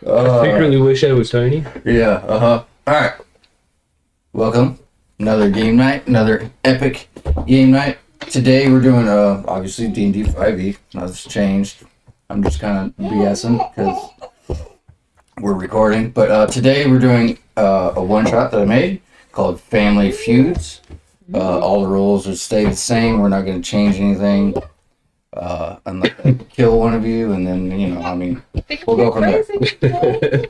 I secretly wish I was tiny. Yeah, Alright. Welcome. Another game night, another epic game night. Today we're doing, obviously D&D 5e. Nothing's changed. I'm just kind of BSing because we're recording. But today we're doing a one-shot that I made called Family Feuds. All the rules will stay the same. We're not going to change anything. Unless I kill one of you, and then, we'll go from there.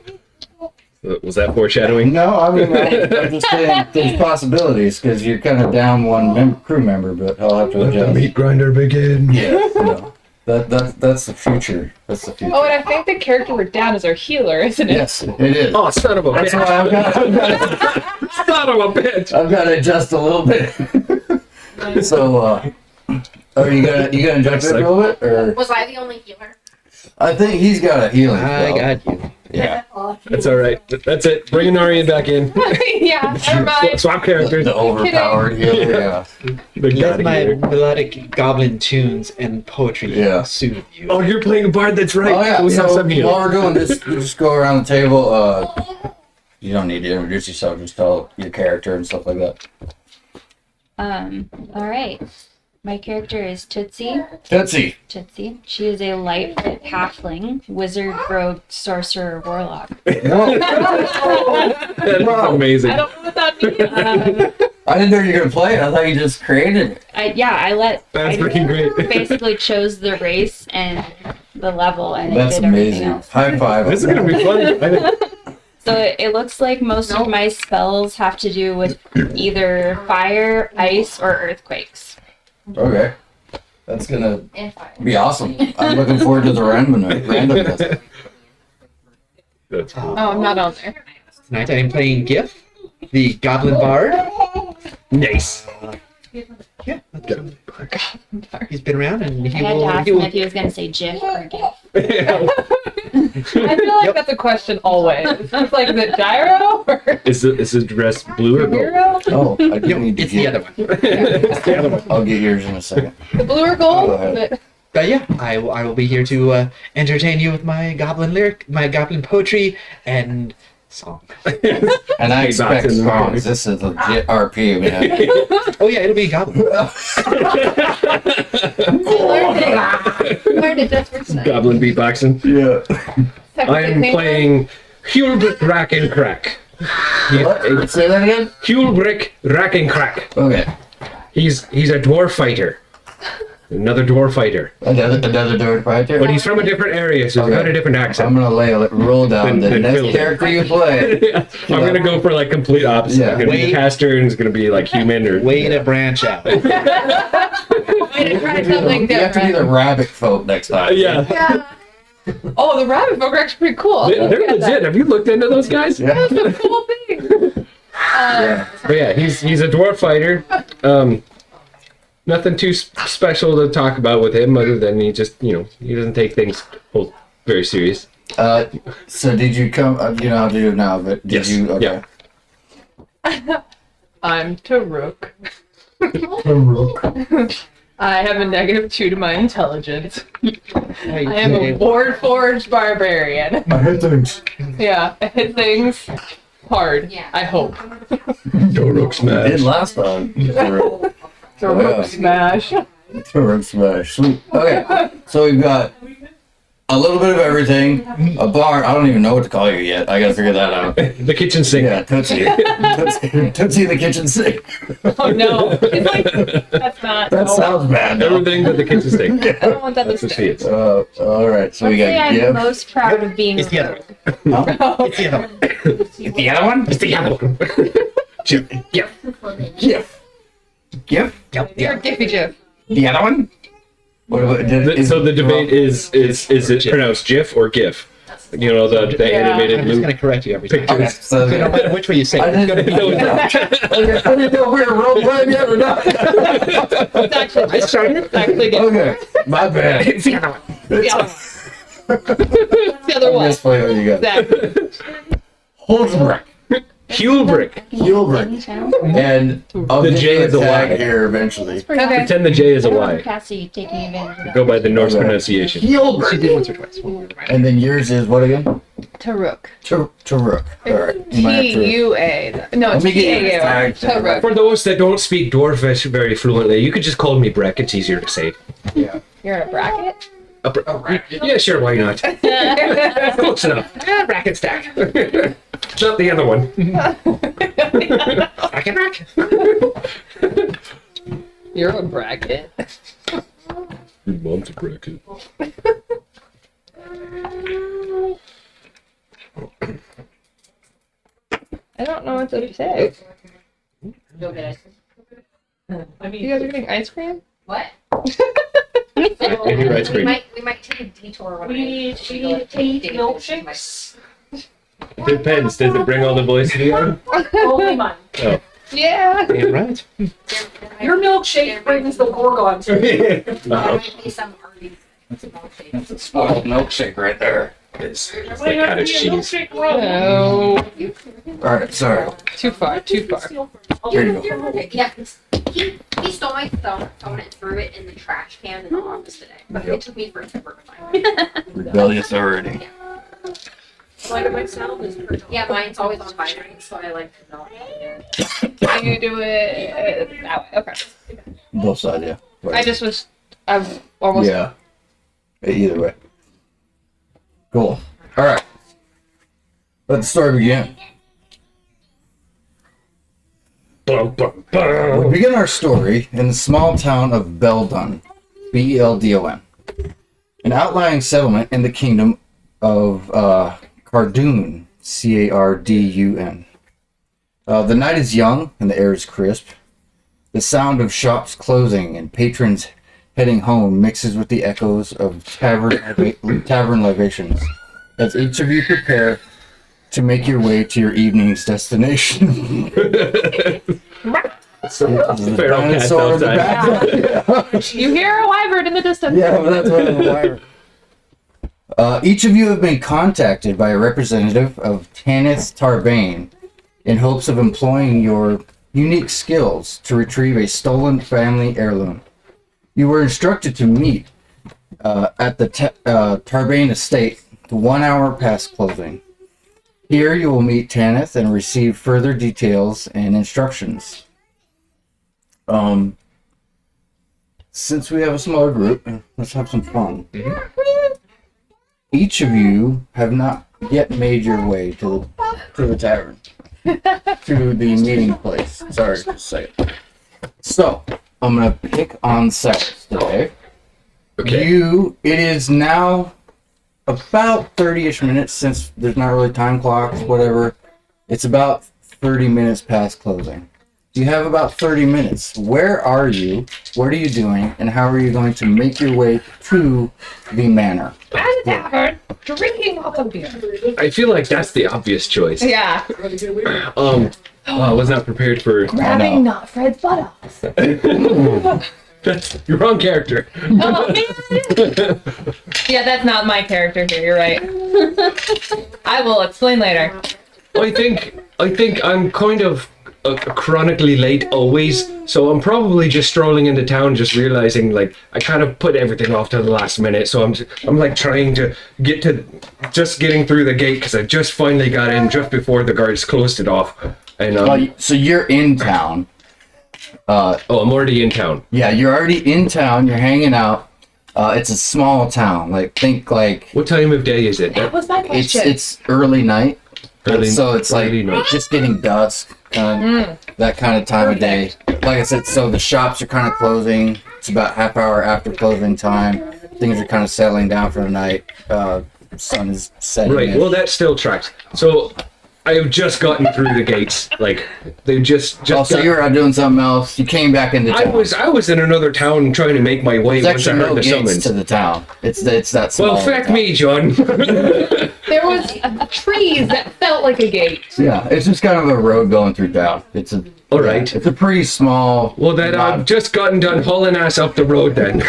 Was that foreshadowing? No, I'm just saying there's possibilities, because you're kind of down one crew member, but I'll have to Let the adjust. meat grinder begin. Yeah, no. That's the future. That's the future. Oh, and I think the character we're down is our healer, isn't it? Yes, it is. Oh, son of a That's bitch. why Son of a bitch. I've got to adjust a little bit. So, are you gonna adjust it a little bit, or? Was I the only healer? I think he's got a healing I spell. got you. Yeah. That's all right. That's it. Bring Narian back in. Yeah, never mind. Swap characters. The overpowered healer. Yeah. Let my melodic goblin tunes and poetry soothe you. Oh, you're playing a bard. That's right. Oh yeah. We have So some here. while we're doing this, we just go around the table. You don't need to introduce yourself. Just tell your character and stuff like that. All right. My character is Tootsie. Tootsie. Tootsie. She is a lightfoot halfling, wizard, rogue, sorcerer, warlock. That's amazing. I don't know what that means. I didn't know you were gonna play it. I thought you just created it. I That's freaking great. basically chose the race and the level, and That's it did everything amazing. else. High five. This is gonna be fun. I think. So it looks like most of my spells have to do with either fire, ice, or earthquakes. Okay. That's gonna And fire. be awesome. I'm looking forward to the randomness. That's cool. Oh, I'm not on there. Tonight I am playing Gif, the goblin bard. Nice. Yeah, he's been around and I he had to will. ask He him will if he was going to say GIF or GIF. I feel like that's a question always. It's like, is it gyro or Is the dress blue or gold? gyro? Oh, I do need to it's the get. other one. It's the other one. I'll get yours in a second. The blue or gold? Go ahead. But yeah, I will be here to entertain you with my goblin goblin poetry and song. And I expect Box in the songs. corner. This is legit RP, man. Oh yeah, it'll be goblin. Learned it just for tonight. Goblin beatboxing. Yeah. I am playing Hulbrick Rack and Crack. What? Say that again? Hulbrick Rack and Crack. Okay. He's a dwarf fighter. Another dwarf fighter. Another door right there. But he's from a different area, so he's got a different I'm accent. gonna roll down the Then next fill it. character you play. I'm gonna go for like complete opposite. Yeah. I'm gonna be Wait. caster and it's gonna be like human or Way to branch out. Way to try something You have to be the different. rabbit folk next time. yeah. Yeah. Oh, the rabbit folk are actually pretty cool. They're legit. Have you looked into those guys? Yeah. That's a cool thing. But yeah, he's a dwarf fighter. Nothing too special to talk about with him, other than he just he doesn't take things very serious. So did you come? You know how to do it now, but did Yes. you? Okay. Yeah. I'm Taruk. I have a -2 to my intelligence. I am a ward forged barbarian. I hate things. Yeah, I hit things hard. Yeah. I hope. Dorok Did smash. last time. Taruk smash. Turret smash. Sweet. Okay. So we've got a little bit of everything. A bar. I don't even know what to call you yet. I gotta figure that out. The kitchen sink. Yeah, Tootsie. Tootsie the kitchen sink. Oh no. It's like, that's not. That no. sounds bad. though. Everything but the kitchen sink. I don't want that to That's what she stay. is. All right. So we Let's say got I'm Gif. most proud of being It's the other rogue. one. Huh? It's the other one. The other one? It's the other one. Chip. Yeah. Gif. Gif. Yep. You're Yeah. Giffy Jiff. The other one? What about, So the debate is it pronounced GIF or GIF? You know the Yeah. animated I'm just loop gonna correct you every time. Okay, pictures. so So no matter which way you say I it, it's gonna didn't, be. I didn't know if we were role playing yet or not. It's actually, I started. it's actually good. Okay, my bad. It's the other one. Yeah. It's the other I'm one. just playing with you guys. Exactly. Holzbrick. Hulbrick. Hulbrick. And I'll The get J you a is a tag Y. here eventually. Okay. Pretend the J is a Y. Cassie taking advantage of that. Go by the Norse Okay. pronunciation. She Hulbrick. did once or twice. And then yours is what again? Taruk. Taruk. All right. You might have to- T-U-A. No, Let it's me get you T-A-U. tagged. Taruk. For those that don't speak Dwarvish very fluently, you could just call me Breck. It's easier to say. Yeah. You're in a bracket? Yeah, sure, why not? Close enough. Bracket stack. Not the other one. Bracket rack. You're a bracket. Your mom's a bracket. I don't know what to say. You'll get it. You guys are getting ice cream? What? I do ice cream. We might take a detour when We take milkshakes. Depends. Does it bring all the boys together? Only mine. Oh. Yeah. Damn right. Your milkshake brings the gorgons. There might be some Arby's milkshake. That's a spoiled milkshake right there. It's like cottage cheese. No. All right. Sorry. Too far, too far. Here you go. Yeah, he stole my phone and threw it in the trash can in the office today. But it took me forever to find it. Rebellious already. Like my sound is pretty. Yeah, mine's always on vibrate, so I like to know. You do it that way. Okay. Both sides, yeah. I just was. I'm almost. Yeah. Either way. Cool. All right. Let the story begin. We begin our story in the small town of Beldon, Beldon, an outlying settlement in the kingdom of Cardoon, Cardun. The night is young and the air is crisp. The sound of shops closing and patrons heading home mixes with the echoes of tavern libations as each of you prepare to make your way to your evening's destination. Feral cats Dinosaur in the outside. back. You hear a wyvern in the distance. Yeah, but that's what I'm aware. Each of you have been contacted by a representative of Tanith Tarbane in hopes of employing your unique skills to retrieve a stolen family heirloom. You were instructed to meet at the Tarbane estate 1 hour past closing. Here you will meet Tanith and receive further details and instructions. Since we have a smaller group, let's have some fun. Each of you have not yet made your way to the tavern, to the meeting place. Sorry, just a second. So, I'm gonna pick on Cyrus today. Okay. It is now about 30-ish minutes since there's not really time clocks, whatever. It's about 30 minutes past closing. You have about 30 minutes. Where are you? What are you doing? And how are you going to make your way to the manor? At a tavern, drinking lots of beer. I feel like that's the obvious choice. Yeah. Oh, I was not prepared for. Grabbing not Fred's buttocks. That's your wrong character. Oh, man. Yeah, that's not my character here. You're right. I will explain later. I think I'm kind of chronically late always, so I'm probably just strolling into town, just realizing like I kind of put everything off to the last minute. So I'm like trying to get to just getting through the gate because I just finally got in just before the guards closed it off. And So you're in town. I'm already in town. Yeah, you're already in town. You're hanging out. It's a small town. Think What time of day is it? That was my question. it's early night. Early- So it's like early night. just getting dusk, that kind of time of day. Like I said, so the shops are kind of closing. It's about half hour after closing time. Things are kind of settling down for the night. Sun is setting. Right. Well, that still tracks. So I have just gotten through the gates. Like they just. Oh, so got- you were out doing something else. You came back into town. I was in another town trying to make my way There's once I actually heard no the gates summons. to the town. It's that small. Well, fuck town. me, John. There was trees that felt like a gate. Yeah, it's just kind of a road going through town. All right. It's a pretty small. Well, then I've just gotten done hauling ass up the road then.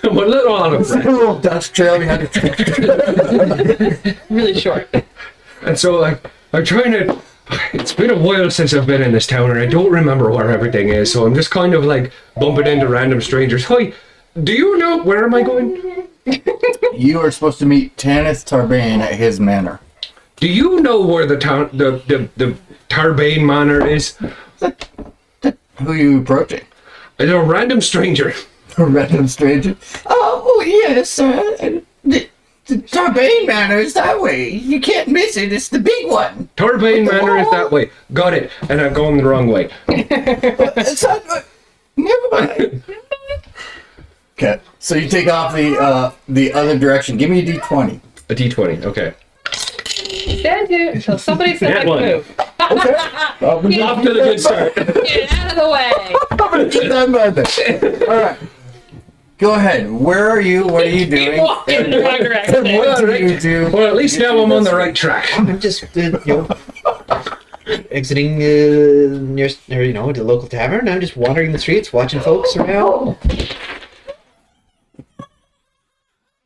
I'm a little out of It's like a breath. little dust trail behind Really short. And so I'm trying to... It's been a while since I've been in this town and I don't remember where everything is. So I'm just kind of like bumping into random strangers. Hi, do you know... Where am I going? You are supposed to meet Tanith Tarbane at his manor. Do you know where the town, the Tarbane Manor is? Who are you approaching? It's a random stranger. A random stranger? Oh, yes, the Tarbane Manor is that way. You can't miss it. It's the big one. Tarbane Manor is that way. Got it. And I'm going the wrong way. It's not, never mind. Okay, so you take off the other direction. Give me a d20. A D20. Okay. Stand here until somebody says I That can one. move. Okay. Off to the good start. Get out of the way. I'm gonna keep that in mind then. All right. Go ahead. Where are you? What are you doing? Walk in the wrong direction. What do you do? Well, at least now I'm on the right track. I'm just, exiting near, the local tavern. I'm just wandering the streets, watching folks around.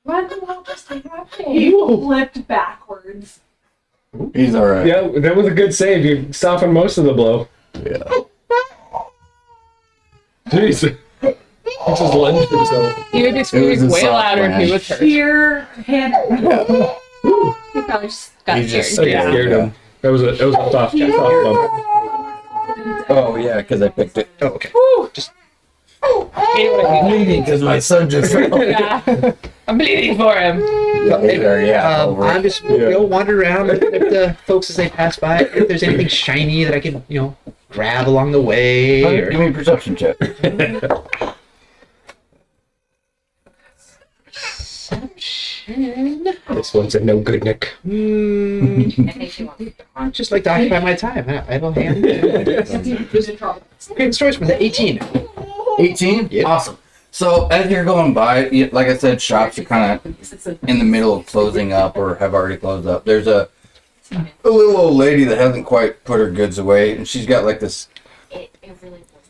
Why did I just take that? He flipped backwards. He's all right. Yeah, that was a good save. You softened most of the blow. Yeah. Jeez. He just lunged himself. He would be It screaming was a way soft louder if he land. was hurt. Sheer hand. He probably just got He just scared. I scared him. That was a soft bump. Oh yeah, because I picked it. Oh, okay. Hate when I do Bleeding because my son just. that. Yeah. I'm bleeding for him. Yeah. Over I'm it. just wandering around looking at the folks as they pass by. If there's anything shiny that I can, grab along the way. Give me a perception check. This one's a no good, Nick. Just like to occupy my time. I don't hand. Great stories from the 18. 18? Yep. Awesome. So as you're going by, like I said, shops are kind of in the middle of closing up or have already closed up. There's a little old lady that hasn't quite put her goods away, and she's got like this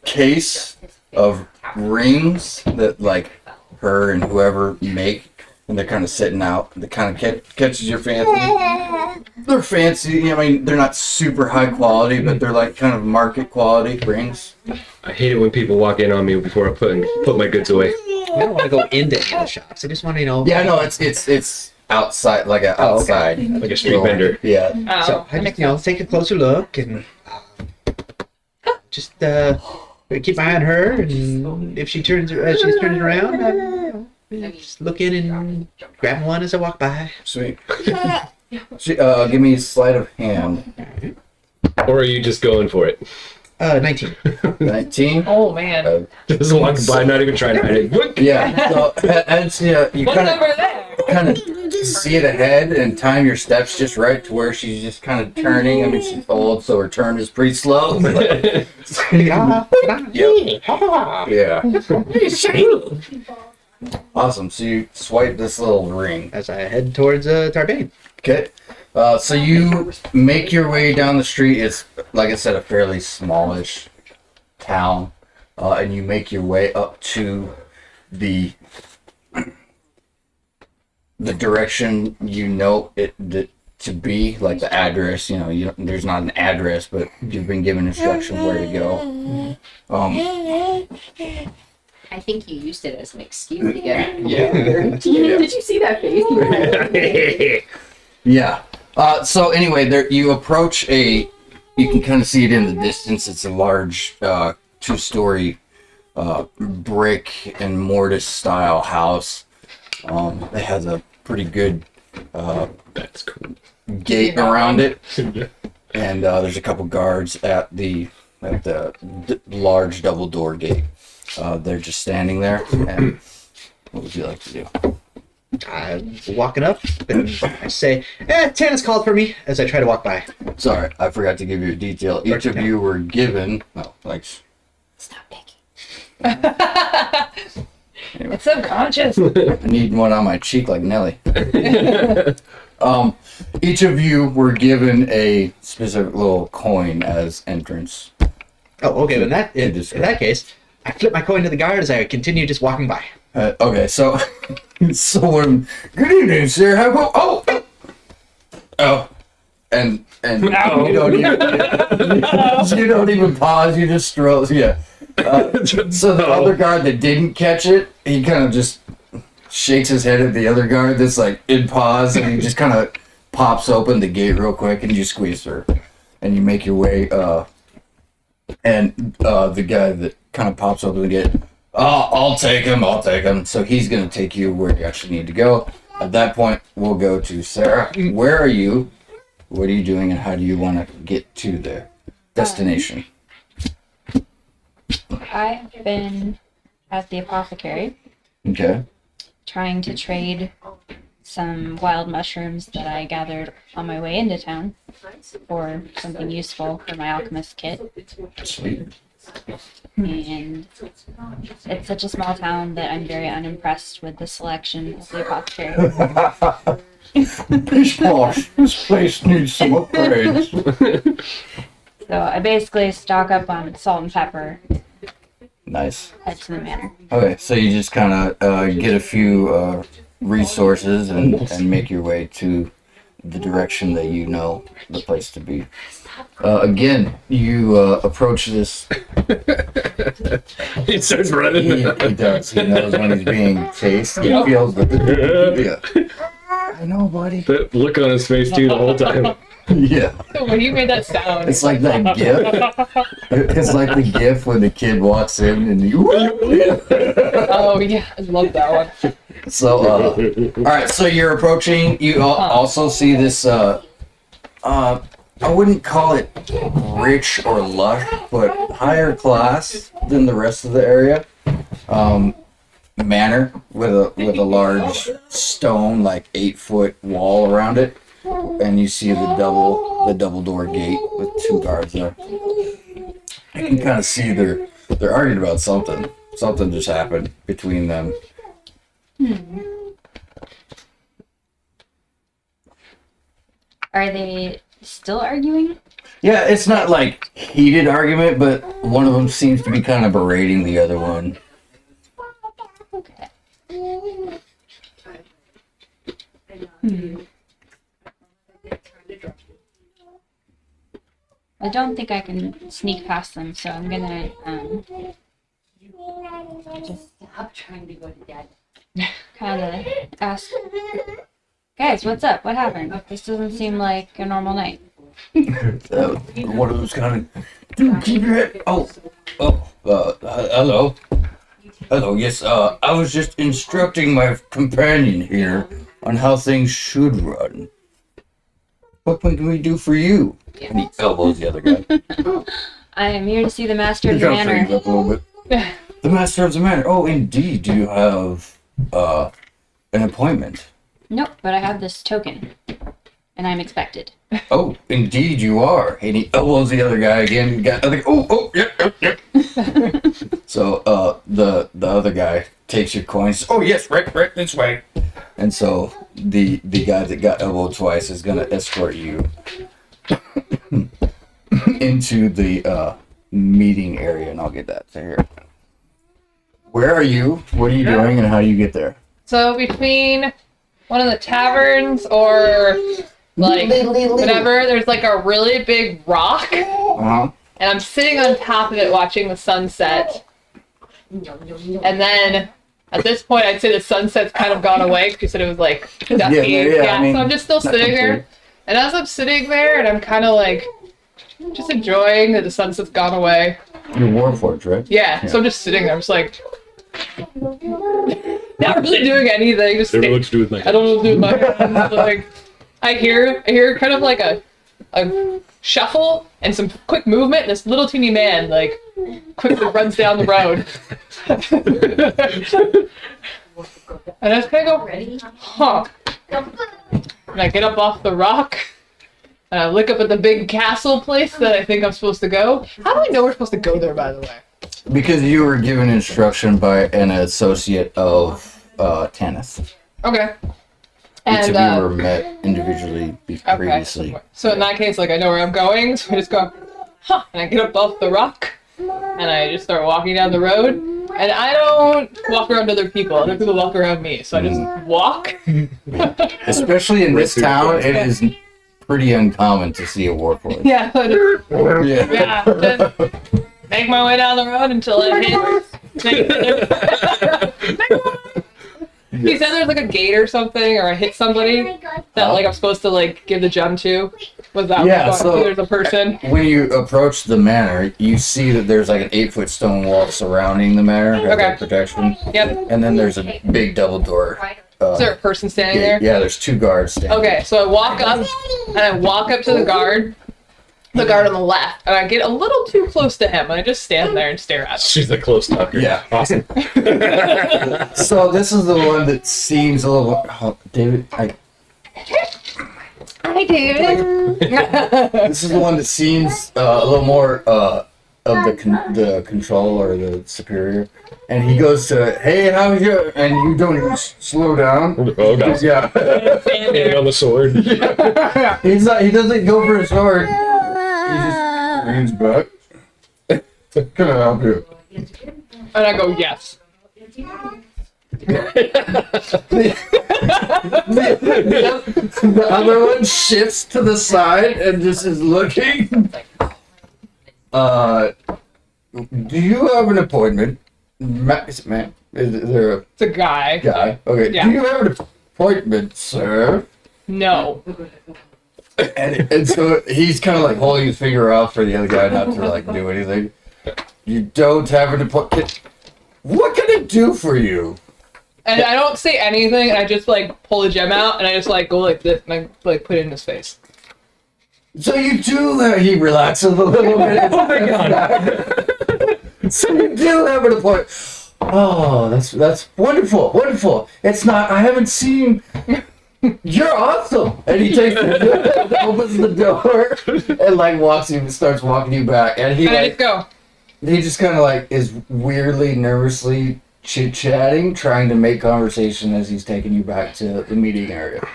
case of rings that like her and whoever make, and they're kind of sitting out. They kind of catches your fancy. They're fancy. I mean, they're not super high quality, but they're like kind of market quality rings. I hate it when people walk in on me before I put my goods away. I don't want to go into any of the shops. I just want to, Yeah, no, it's outside, like a Oh, okay. outside, Like a street vendor. Yeah. Oh, So I just, take a closer look and just keep my eye on her, and if she turns around, just look in and grab one as I walk by. Sweet. Give me a sleight of hand. Or are you just going for it? 19. 19. oh man. Just walking by, not even trying to hide it. Whoop. Yeah. So as you What's over there? kind of see it ahead and time your steps just right to where she's just kind of turning. I mean, she's old, so her turn is pretty slow. But yeah. Awesome. So you swipe this little ring. As I head towards Tarbane. Okay. So you make your way down the street. It's, like I said, a fairly smallish town. And you make your way up to the direction you know it to be, like the address. There's not an address, but you've been given instructions where to go. I think you used it as an excuse to get out. Yeah. Did you see that face? Yeah. So anyway, you approach you can kind of see it in the distance. It's a large 2-story brick and mortise style house. It has a pretty good That's cool. gate around it, and there's a couple guards at the large double door gate. They're just standing there. And what would you like to do? I'm walking up, and I say, Tana's called for me, as I try to walk by. Sorry, I forgot to give you a detail. Each of you were given. Stop picking. It's subconscious. I need one on my cheek like Nelly. Each of you were given a specific little coin as entrance. Oh, okay, in that case, I flip my coin to the guard as I continue just walking by. Okay, so good evening, sir. And you don't even pause. You just stroll. Yeah. So the other guard that didn't catch it, he kind of just shakes his head at the other guard that's like in pause, and he just kind of pops open the gate real quick, and you squeeze through, and you make your way. And the guy that kind of pops open the gate, I'll take him. So he's gonna take you where you actually need to go. At that point, we'll go to Sarah. Where are you? What are you doing, and how do you want to get to the destination? I've been at the apothecary Okay. trying to trade some wild mushrooms that I gathered on my way into town for something useful for my alchemist kit. Sweet. And it's such a small town that I'm very unimpressed with the selection of the apothecary. Pish posh. This place needs some upgrades. So I basically stock up on salt and pepper, Nice. head to the manor. Okay, so you just kind of get a few resources and make your way to the direction that you know the place to be. Again, you approach this. He starts running. He does. He knows when he's being chased. He feels the. Yeah. I know, buddy. The look on his face too the whole time. Yeah. When you made that sound. It's like that gif. It's like the gif when the kid walks in and you. Oh yeah, I love that one. So, all right. So you're approaching. You also see this. I wouldn't call it rich or lush, but higher class than the rest of the area. Manor with a large stone, like 8-foot wall around it, and you see the double door gate with 2 guards there. You can kind of see they're arguing about something. Something just happened between them. Are they still arguing? Yeah, it's not like heated argument, but one of them seems to be kind of berating the other one. Okay. I don't think I can sneak past them, so I'm gonna just Stop trying to go to dad. kind of ask, guys, what's up? What happened? This doesn't seem like a normal night. One of them's kind of, dude, keep your head. Hello. Hello, yes, I was just instructing my companion here on how things should run. What can we do for you? And he elbows the other guy. I am here to see the master of He the kind of manor. frees up a little bit. The master of the manor. Oh, indeed. Do you have an appointment? Nope, but I have this token, and I'm expected. Oh, indeed you are. And he elbows the other guy again. Yep. So the other guy takes your coins. Oh yes, right this way. And so the guy that got elbowed twice is gonna escort you into the meeting area, and I'll get that to here. Where are you? What are you doing, and how do you get there? So between one of the taverns or like whatever, there's like a really big rock, Uh-huh. and I'm sitting on top of it watching the sunset. And then at this point, I'd say the sunset's kind of gone away because you said it was like dusky. Yeah, I mean, so I'm just still not sitting there. complete. And as I'm sitting there, and I'm kind of like just enjoying that the sunset's gone away. You're Warforged, right? Yeah, so I'm just sitting there. I'm just like not really doing anything. Just I don't know what to do with my I don't know what to do with my hands. Like I hear kind of like a shuffle and some quick movement, and this little teeny man like quickly runs down the road. And I just kind of go, huh. And I get up off the rock, and I look up at the big castle place that I think I'm supposed to go. How do I know we're supposed to go there, by the way? Because you were given instruction by an associate of Tannis. Okay. Each And of you were met individually okay. previously. So in that case, like I know where I'm going, so I just go, huh, and I get up off the rock, and I just start walking down the road, and I don't walk around other people. Other people walk around me, so I just walk. Especially in this town, it is pretty uncommon to see a Warforged. Yeah, I just, Yeah. yeah, just make my way down the road until I hit. He said there's like a gate or something, or I hit somebody that like I'm supposed to like give the gem to. Was that Yeah, what so- there's a person? When you approach the manor, you see that there's like an 8-foot stone wall surrounding the manor as Okay. like protection, Yep. and then there's a big double door. Is there a person standing Yeah, there? there's 2 guards standing. Okay, so I walk up and I walk up to the guard on the left, and I get a little too close to him, and I just stand there and stare at him. She's the close talker. Yeah. Awesome. So this is the one that seems a little. Oh, David, Hi, David. this is the one that seems a little more of the control or the superior, and he goes to, "Hey, how's you?" And you don't even slow down. Oh, no. Yeah. Hand on the sword. He's not. He doesn't go for a sword. He just leans back. Can I help you? And I go, yes. The other one shifts to the side and just is looking. Do you have an appointment? Is it man? Is there a It's a guy. guy? Okay. Yeah. Do you have an appointment, sir? No. And so he's kind of like holding his finger out for the other guy not to like do anything. You don't have an appointment. What can I do for you? And I don't say anything, and I just like pull the gem out, and I just like go like this, and I like put it in his face. So you do. He relaxes a little bit. Oh my god. So you do have an appointment. Oh, that's wonderful, wonderful. It's not. I haven't seen. You're awesome. And he takes opens the door and like walks you, starts walking you back, and he And I like just go, he just kind of like is weirdly, nervously chit chatting, trying to make conversation as he's taking you back to the meeting area.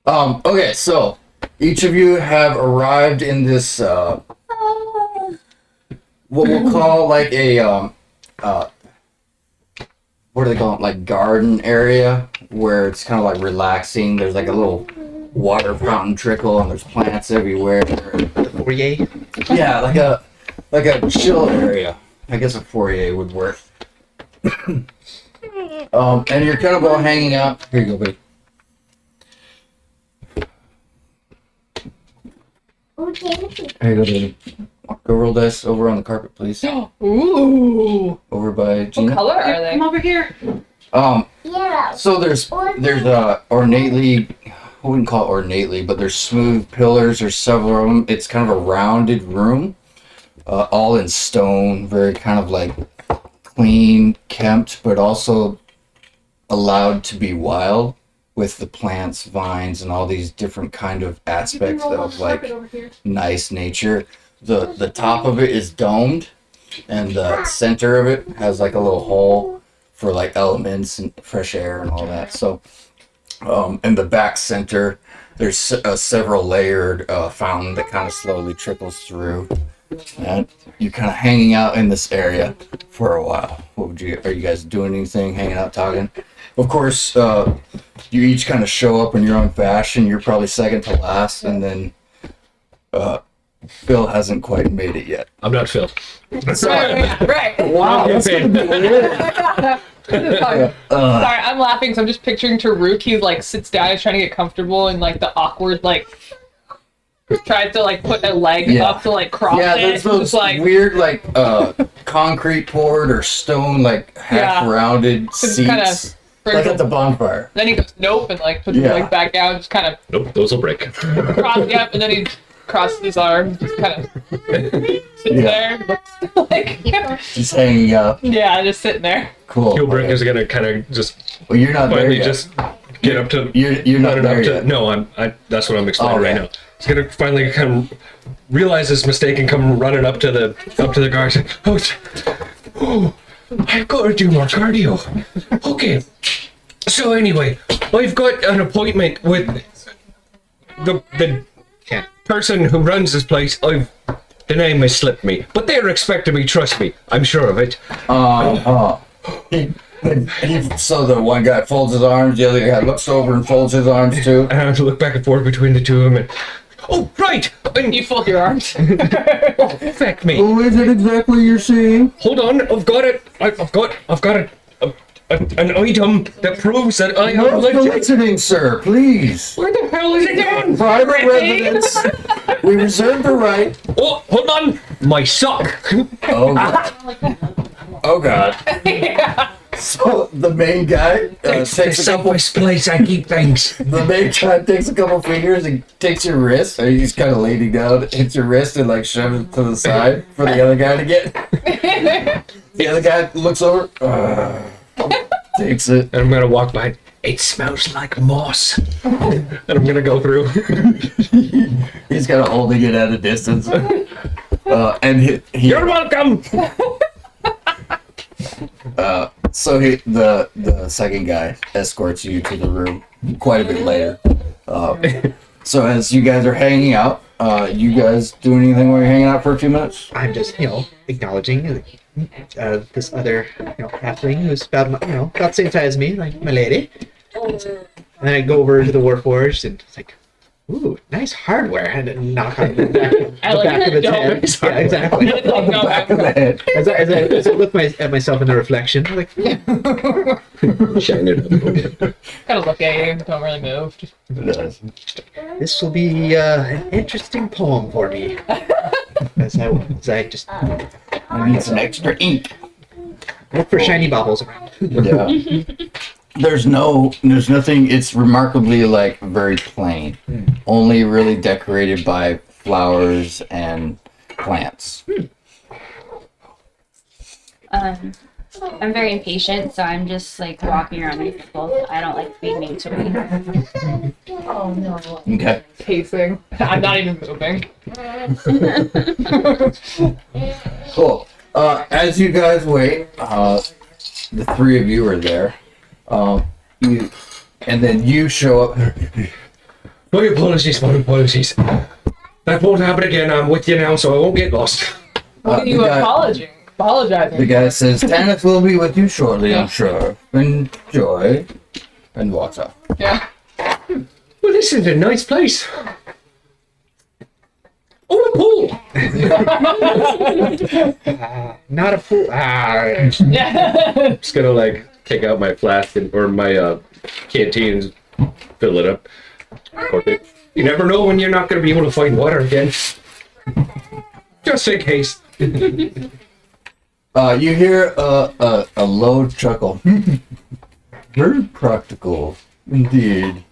Okay, so each of you have arrived in this what we'll call like a what do they call it? Like garden area where it's kind of like relaxing. There's like a little water fountain trickle and there's plants everywhere. Fourier. Yeah, like a chill area. I guess a foyer would work. And you're kind of all hanging out. Here you go, buddy. Here you go, baby. Go roll dice over on the carpet, please. ooh. Over by What Gina. color are they? Come over here. So there's ornately, I wouldn't call it ornately, but there's smooth pillars. There's several of them. It's kind of a rounded room, all in stone, very kind of like clean, kempt, but also allowed to be wild with the plants, vines, and all these different kind of aspects of like nice nature. The top of it is domed, and the center of it has like a little hole for like elements and fresh air and all that. So, in the back center, there's a several layered fountain that kind of slowly trickles through, and you're kind of hanging out in this area for a while. Are you guys doing anything? Hanging out, talking? Of course, you each kind of show up in your own fashion. You're probably second to last, and then Phil hasn't quite made it yet. I'm not Phil. Right. Wow, that's gonna be Sorry, I'm laughing because I'm just picturing Taruk. He like sits down, he's trying to get comfortable, and like the awkward like tries to like put a leg Yeah. up to like cross Yeah, it. there's those Just like weird like concrete poured or stone like half Yeah. rounded just kinda seats, brings like him- at the bonfire. Then he goes nope and like puts his Yeah. leg back down, just kind of Nope, those will break. cross. Yep, and then he crosses his arms, just kind of sits there, looks like Just hanging out. yeah, just sitting there. Cool. Gilbert is gonna kind of just Well, you're not there finally yet. just get up to. You're not there enough to. yet. No, that's what I'm explaining Oh, right yeah. now. He's gonna finally come realize his mistake and come running up to the guard. And say, oh, I've got to do more cardio. Okay. So anyway, I've got an appointment with the person who runs this place. The name has slipped me, but they're expecting me. Trust me, I'm sure of it. So the one guy folds his arms, the other guy looks over and folds his arms too. And I have to look back and forth between the two of them. And oh, right. And You fold your arms. feck me. Who is it exactly you're seeing? Hold on, I've got it. I've got it. an item that proves that I No am legit. soliciting, sir, please. Where the hell is it gone? Private residence. We reserve the right. Oh, hold on. My sock. Oh god. Oh god. So the main guy It's the takes a couple. safest place I keep things. The main guy takes a couple fingers and takes your wrist. And he's kind of leaning down, hits your wrist, and like shoves it to the side for the other guy to get. The other guy looks over, takes it. And I'm gonna walk by. It smells like moss. And I'm gonna go through. He's kind of holding it at a distance. And he You're welcome. So the second guy escorts you to the room quite a bit later. So as you guys are hanging out, you guys do anything while you're hanging out for a few minutes? I'm just, acknowledging this other, halfling who's about, about the same size as me, like my lady. And then I go over to the Warforged and it's like, ooh, nice hardware, and then knock on the back, of its head. Yeah, exactly. On the back of the head. As I look at myself in the reflection, I'm like, Shine it up. Kind of look at you. Don't really move. this will be an interesting poem for me. As I just I need some extra ink. look for shiny baubles around. Yeah. There's nothing. It's remarkably like very plain. Only really decorated by flowers and plants. I'm very impatient, so I'm just like walking around in circles. I don't like being made to wait. Oh no. Okay. Pacing. I'm not even moving. Cool. As you guys wait, the three of you are there. And then you show up. My apologies, my apologies. That won't happen again. I'm with you now, so I won't get lost. What are you apologizing? The guy says, Tanith will be with you shortly, I'm sure. Enjoy. And walks off. Yeah. Well, this is a nice place. Oh, a pool! Not a fool. Yeah. Just gonna like take out my flask or my canteen and fill it up. Cork it. You never know when you're not gonna be able to find water again. Just in case. You hear a low chuckle. Very practical, indeed.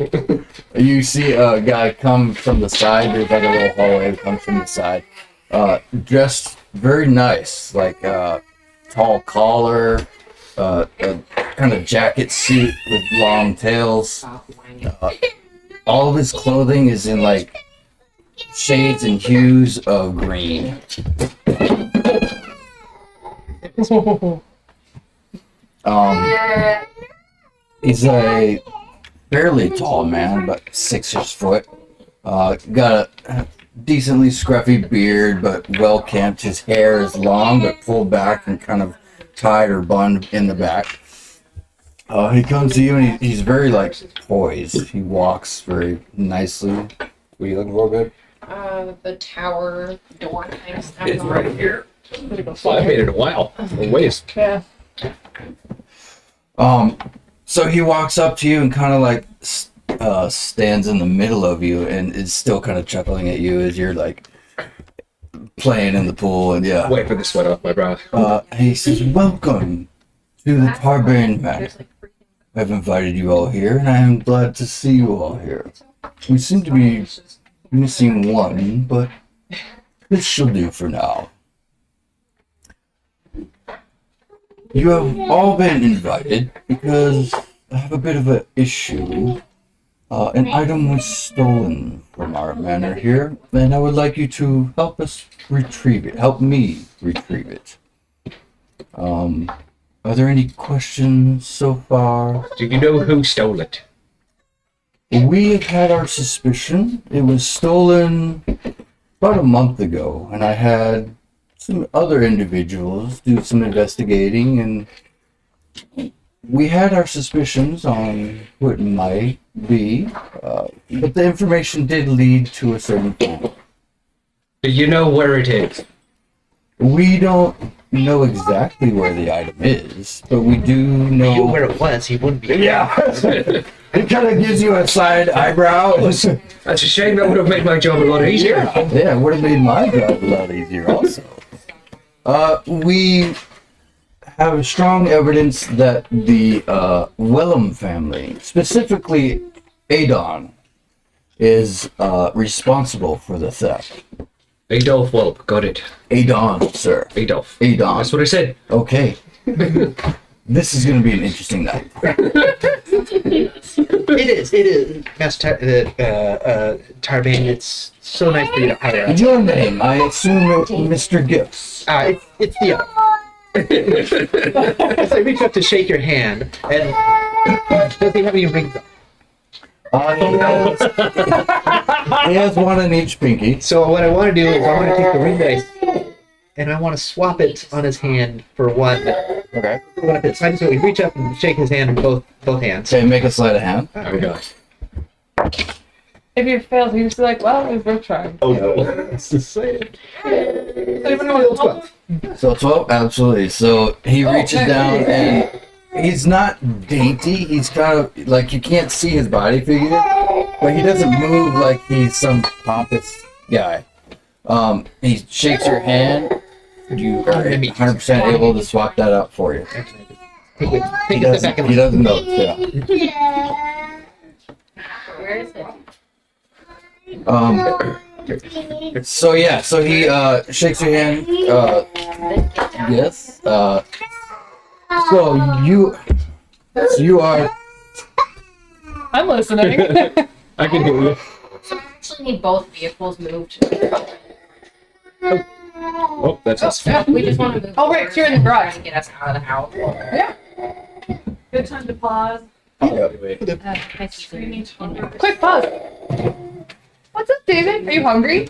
You see a guy come from the side. There's like a little hallway that comes from the side. Dressed very nice, like tall collar, a kind of jacket suit with long tails. All of his clothing is in like shades and hues of green. He's a fairly tall man, about 6 foot. Got a decently scruffy beard, but well kempt. His hair is long, but pulled back and kind of tied or bun in the back. He comes to you and he's very like poised. He walks very nicely. What are you looking for, babe? The tower door thing. It's right here. Well, I made it a while. A ways. Yeah. So he walks up to you and kind of like stands in the middle of you and is still kind of chuckling at you as you're like playing in the pool and yeah. Wait for the sweat off my brow. He says, "Welcome to the Tarbane Manor. I've invited you all here, and I am glad to see you all here. We seem to be missing one, but this shall do for now. You have all been invited because I have a bit of an issue. An item was stolen from our manor here, and I would like you to help us retrieve it. Help me retrieve it. Are there any questions so far? Do you know who stole it? We have had our suspicion. It was stolen about a month ago, and I had some other individuals do some investigating, and we had our suspicions on who it might be, but the information did lead to a certain point. Do you know where it is? We don't know exactly where the item is, but we do If you knew know. where it was, he wouldn't be. Yeah. It kind of gives you a side eyebrow. That's a shame. That would have made my job a lot easier. Yeah, it would have made my job a lot easier also. We have strong evidence that the Wellham family, specifically Adon, is responsible for the theft. Adolf Welp, got it. Adon, sir. Adolf. Adon. That's what I said. Okay. This is going to be an interesting night. It is. Master Tarbane, it's so nice for you to hire us. Your name, I assume, Mr. Gifts. It's Theo. As I reach up to shake your hand, and does he have any rings on? He has one in each pinky. So what I want to do is I want to take the ring dice, and I want to swap it on his hand for one. Okay. One of it. So I just want to reach up and shake his hand in both hands. Okay, make a sleight of hand. Oh my god. If you fail, you just be like, well, we both tried. Oh no. It's the same. Even though it's 12. So 12, absolutely. So he reaches down and he's not dainty. He's kind of like you can't see his body figure, but he doesn't move like he's some pompous guy. He shakes your hand. You are 100% able to swap that out for you. Take He a step back doesn't, and he doesn't know. Yeah. Where is it? So yeah. So he shakes your hand. Yes. So you are. I'm listening. I can hear you. So we actually need both vehicles moved. Oh, that's us. We just want to move. Oh, right, you're in the garage. Trying to get us out of the house. Good time to pause. Hi, Susan. Quick pause. What's up, David? Are you hungry?